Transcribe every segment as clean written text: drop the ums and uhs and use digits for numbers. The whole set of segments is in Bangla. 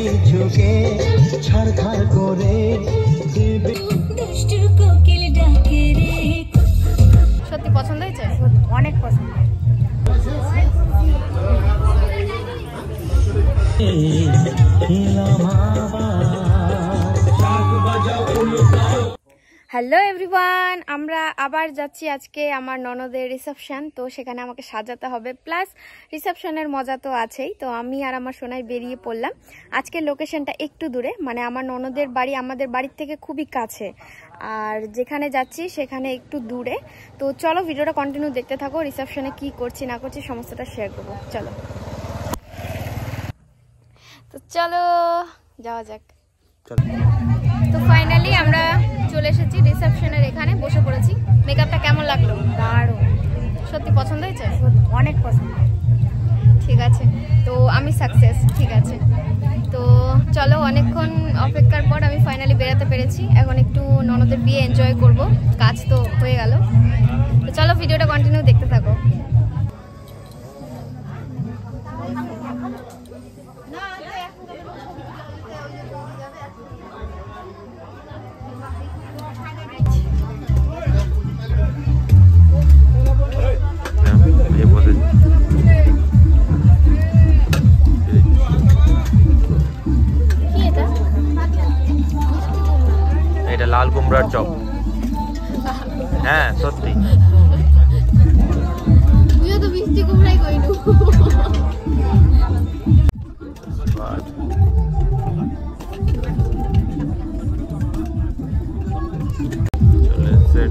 কিছুকে ছাড়খাড় করে দেবে। সত্যি পছন্দ হয়েছে? অনেক পছন্দ। হ্যালো এভরিওয়ান, আমরা আবার যাচ্ছি আজকে আমার ননদের রিসেপশন। তো সেখানে আমাকে সাজাতে হবে, প্লাস রিসেপশনের মজা তো আছেই। তো আমি আর আমার সোনাই বেরিয়ে পড়লাম। আজকের লোকেশনটা একটু দূরে, মানে আমার ননদের বাড়ি আমাদের বাড়ির থেকে খুবই কাছে, আর যেখানে যাচ্ছি সেখানে একটু দূরে। তো চলো ভিডিওটা কন্টিনিউ দেখতে থাকো। রিসেপশনে কি করছি না করছি সমস্তটা শেয়ার করবো। চলো তো চলো যাওয়া যাক। তো ফাইনালি আমরা চলে এসেছি রিসেপশনের এখানে, বসে পড়েছি। মেকআপটা কেমন লাগলো? দারুণ। সত্যি পছন্দ হয়েছে? অনেক পছন্দ। ঠিক আছে, তো আমি সাকসেস। ঠিক আছে, তো চলো, অনেকক্ষণ অপেক্ষার পর আমি ফাইনালি বেরোতে পেরেছি। এখন একটু ননদের বিয়ে এনজয় করব, কাজ তো হয়ে গেল। তো চলো ভিডিওটা কন্টিনিউ দেখতে থাকো। এটা লাল কুমড়ার চপ। হ্যাঁ সত্যি, তুইও তো মিষ্টি কুমড়াই কইনু।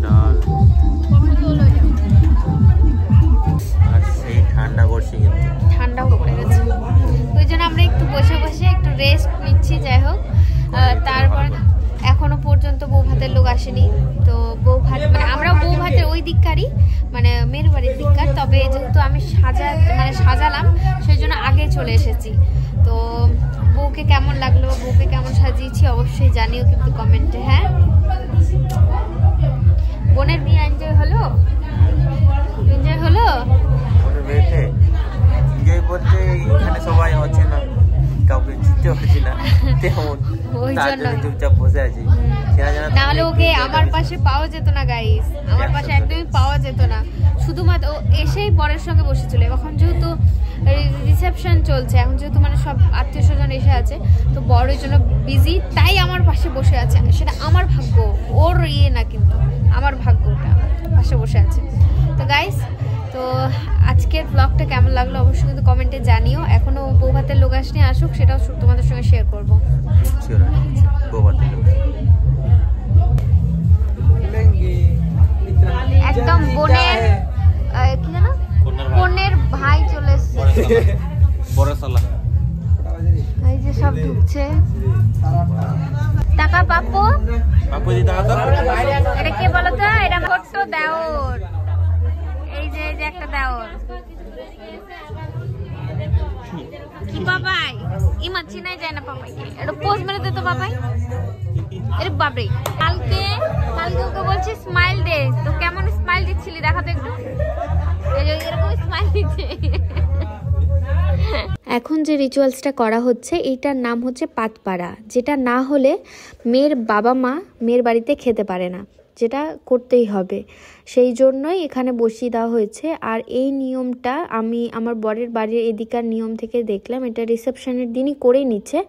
ডাল আর সেই ঠান্ডা করছে, কিন্তু ঠান্ডাও পড়ে গেছে। ওই জন্য আমরা একটু বসে বসে একটু রেস্ট নিচ্ছি। যাই হোক, তারপর এখনো পর্যন্ত বউ ভাতের লোক আসেনি। তো বউ ভাত মানে আমরাও বউ ভাতের ওই দিককারই, মানে মেয়ের বাড়ির দিককার। তবে যেহেতু আমি সাজালাম সেই জন্য আগে চলে এসেছি। তো বউকে কেমন লাগলো, বউকে কেমন সাজিয়েছি অবশ্যই জানিও কিন্তু কমেন্টে। হ্যাঁ, বোনের বিয়ে এনজয় হলো? এনজয় হলো? এনজয় বলতে এখানে সবাই হচ্ছে না, কাউকে চিনতে পারছি না, তেমন ওই জন্য চুপচাপ বসে আছি। নাহলে ওকে আমার পাশে পাওয়া যেত না গাইস, আমার পাশে একদমই পাওয়া যেত না। শুধুমাত্র ও এসেই বরের সঙ্গে বসেছিল। এখন যেহেতু রিসেপশন চলছে, এখন যেহেতু মানে সব আত্মীয় স্বজন এসে আছে, তো বরের জন্য বিজি, তাই আমার পাশে বসে আছে। সেটা আমার ভাগ্য, ওর ইয়ে না, কিন্তু আমার ভাগ্যটা পাশে বসে আছে। তো গাইস, তো আজকের ব্লগটা কেমন লাগলো অবশ্যই কিন্তু কমেন্টে জানিও। এখনো বউ ভাতের লোক আসেনি, আসুক, সেটাও তোমাদের সঙ্গে শেয়ার করবো। একদম বোনের কি জানো, বোনের ভাই চলে এসেছে। এই যে সব ঢুকছে। টাকা পাপু, এটা কে বলো তো? এটা ছোট্ট দেওর। এই যে একটা দেওর। কি বাবাই, ইমা চিনাই যায় না পাপাইকে। এটা পোজ মেরে দে তো বাবাই। আরে বাবরে, কালকে ওকে বলছি স্মাইল দে, তো কেমন স্মাইল দিচ্ছিলি দেখা তো একটু। এরকম স্মাইল দিচ্ছে। এখন যে রিচুয়ালসটা করা হচ্ছে এইটার নাম হচ্ছে পাতপাড়া, যেটা না হলে মেয়ের বাবা মা মেয়ের বাড়িতে খেতে পারে না, যেটা করতেই হবে। সেই জন্যই এখানে বসিয়ে দেওয়া হয়েছে। আর এই নিয়মটা আমি আমার বরের বাড়ির এদিকার নিয়ম থেকে দেখলাম, এটা রিসেপশনের দিনই করে নিচ্ছে।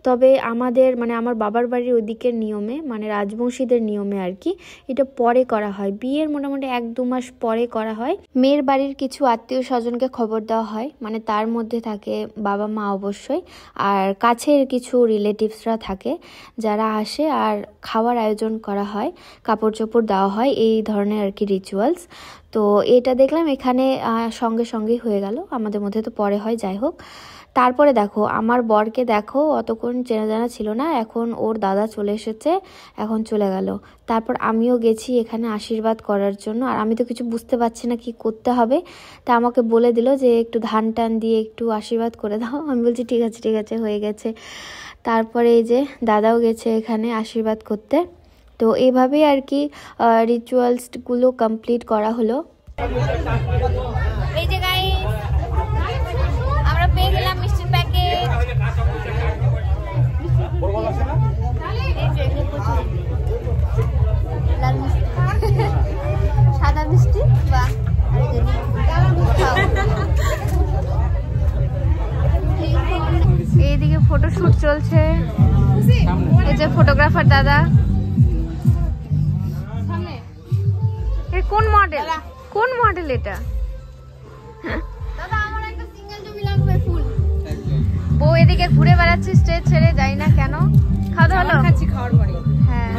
তবে আমাদের মানে আমার বাবার বাড়ির ওদিকের নিয়মে, মানে রাজবংশীদের নিয়মে আর কি, এটা পরে করা হয়। বিয়ের মোটামুটি 1-2 মাস পরে করা হয়। মেয়ের বাড়ির কিছু আত্মীয় স্বজনকে খবর দেওয়া হয়, মানে তার মধ্যে থাকে বাবা মা অবশ্যই, আর কাছের কিছু রিলেটিভসরা থাকে যারা আসে, আর খাওয়ার আয়োজন করা হয়, কাপড় চোপড় দেওয়া হয়, এই ধরনের আর কি রিচুয়ালস। তো এটা দেখলাম এখানে সঙ্গে সঙ্গেই হয়ে গেল, আমাদের মধ্যে তো পরে হয়। যাই হোক, তারপরে দেখো আমার বরকে, দেখো অতক্ষণ চেনা জানা ছিল না, এখন ওর দাদা চলে এসেছে, এখন চলে গেল। তারপর আমিও গেছি এখানে আশীর্বাদ করার জন্য। আর আমি তো কিছু বুঝতে পারছি না কি করতে হবে, তা আমাকে বলে দিল যে একটু ধান টান দিয়ে একটু আশীর্বাদ করে দাও। আমি বলছি ঠিক আছে হয়ে গেছে। তারপরে এই যে দাদাও গেছে এখানে আশীর্বাদ করতে। তো এইভাবেই আর কি রিচুয়ালসগুলো কমপ্লিট করা হলো। এই যে গাইস আমরা পেয়ে গেলাম মিষ্টির প্যাকেট। এইদিকে ফটোশুট চলছে, এই যে ফটোগ্রাফার দাদা। কোন মডেল, কোন মডেল এটা? বউ এদিকে ঘুরে বেড়াচ্ছে স্টেজ ছেড়ে, যাই না কেন। খাওয়া দাওয়া হলো? খাওয়ার পরে হ্যাঁ।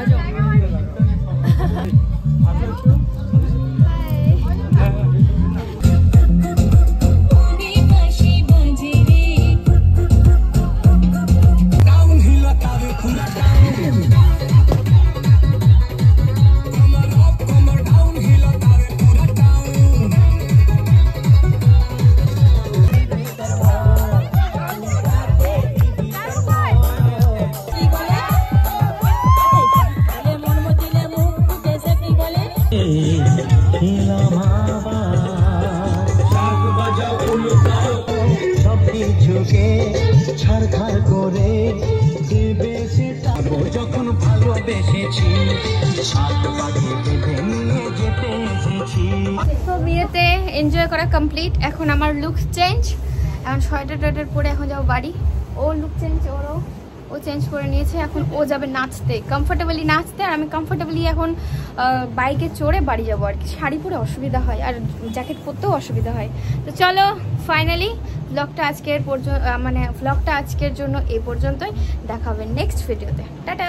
সবকিছুকে ছাড়খাড় করে দেবে সেটা যখন ভালোবেসেছি, সাত পাখি বেঁধে নিয়ে যেতে এসেছি। তো বিয়েতে এনজয় করা কমপ্লিট। এখন আমার লুক চেঞ্জ, এখন সোয়েটার টোয়েটার পরে এখন যাবো বাড়ি। ও লুক চেঞ্জ, ও চেঞ্জ করে নিয়েছে, এখন ও যাবে নাচতে, কমফোর্টেবলি নাচতে। আর আমি কমফোর্টেবলি এখন বাইকে চড়ে বাড়ি যাবো আর কি। শাড়ি পরে অসুবিধা হয় আর জ্যাকেট পরতেও অসুবিধা হয়। তো চলো ফাইনালি ব্লগটা আজকের জন্য এই পর্যন্তই। দেখা হবে নেক্সট ভিডিওতে। টাটা।